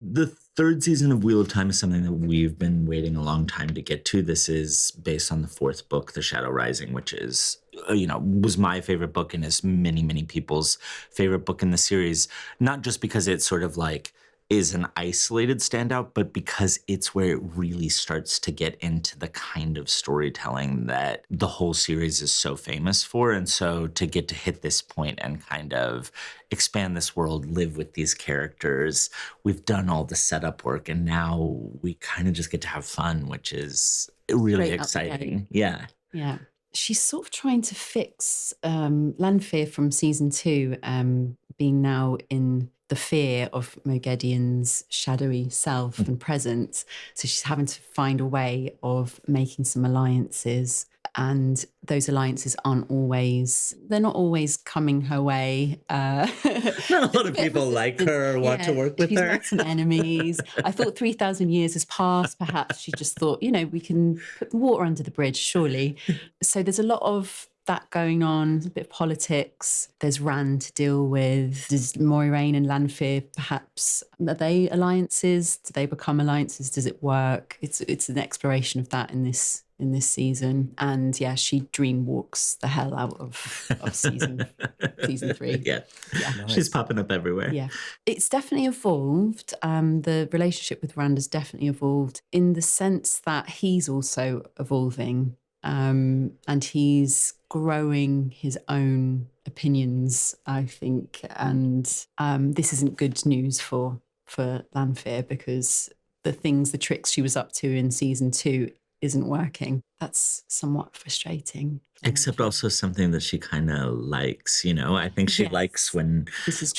The third season of Wheel of Time is something that we've been waiting a long time to get to. This is based on the fourth book, The Shadow Rising, which is, was my favorite book and is many, many people's favorite book in the series. Not just because it sort of like is an isolated standout, but because it's where it really starts to get into the kind of storytelling that the whole series is so famous for. And so to get to hit this point and kind of expand this world, live with these characters, we've done all the setup work, and now we kind of just get to have fun, which is really Straight out the gate. exciting. Yeah. Yeah. She's sort of trying to fix Lanfear from season 2, being now in the fear of Mogedian's shadowy self and presence. So she's having to find a way of making some alliances. And those alliances they're not always coming her way. Not a lot of people like her or want to work with she's her. got some enemies. I thought 3,000 years has passed. Perhaps she just thought, we can put the water under the bridge, surely. So there's a lot of that going on, a bit of politics. There's Rand to deal with. There's Moiraine and Lanfear, perhaps. Are they alliances? Do they become alliances? Does it work? It's an exploration of that in this season. And yeah, she dream walks the hell out of season 3. Yeah. Yeah. She's popping up everywhere. Yeah. It's definitely evolved. The relationship with Rand has definitely evolved in the sense that he's also evolving. And he's growing his own opinions, I think. And this isn't good news for Lanfear, because the tricks she was up to in season 2 isn't working. That's somewhat frustrating. Except also something that she kind of likes, I think she likes when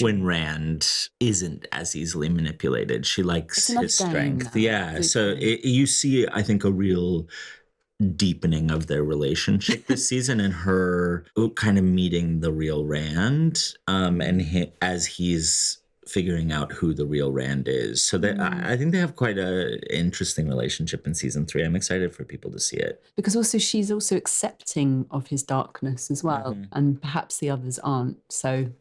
Rand isn't as easily manipulated. She likes his strength. Yeah. So you see, I think, a real deepening of their relationship this season, and her kind of meeting the real Rand, as he's figuring out who the real Rand is. So that I think they have quite a interesting relationship in season 3. I'm excited for people to see it. Because also she's also accepting of his darkness as well, and perhaps the others aren't. So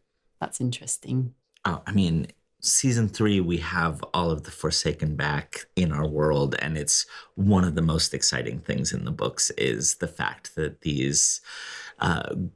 that's interesting. Oh, I mean, season 3, we have all of the Forsaken back in our world, and it's one of the most exciting things in the books is the fact that these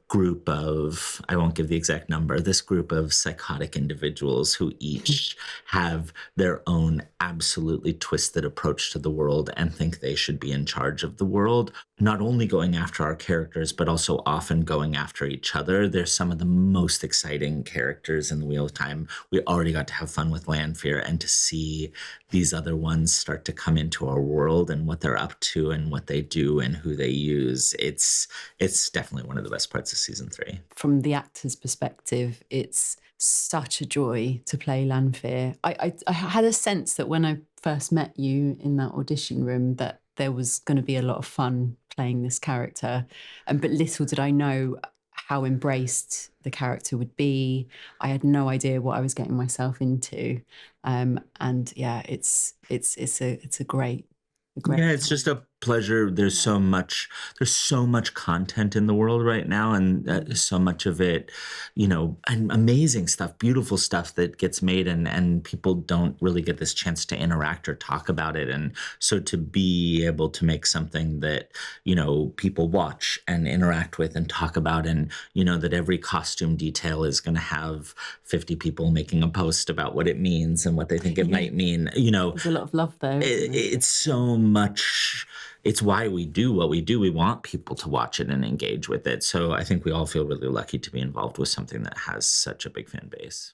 group of, I won't give the exact number, this group of psychotic individuals who each have their own absolutely twisted approach to the world and think they should be in charge of the world, not only going after our characters, but also often going after each other. They're some of the most exciting characters in the Wheel of Time. We already got to have fun with Lanfear, and to see these other ones start to come into our world and what they're up to and what they do and who they use, it's definitely one of the best parts of season 3. From the actor's perspective, it's such a joy to play Lanfear. I had a sense that when I first met you in that audition room that there was going to be a lot of fun playing this character, but little did I know how embraced the character would be. I had no idea what I was getting myself into, and yeah, it's a great. Yeah, it's just a pleasure. There's so much content in the world right now, and so much of it, and amazing stuff, beautiful stuff that gets made, and people don't really get this chance to interact or talk about it. And so to be able to make something that, people watch and interact with and talk about, and, that every costume detail is going to have 50 people making a post about what it means and what they think it might mean, There's a lot of love there. It's so much. It's why we do what we do. We want people to watch it and engage with it. So I think we all feel really lucky to be involved with something that has such a big fan base.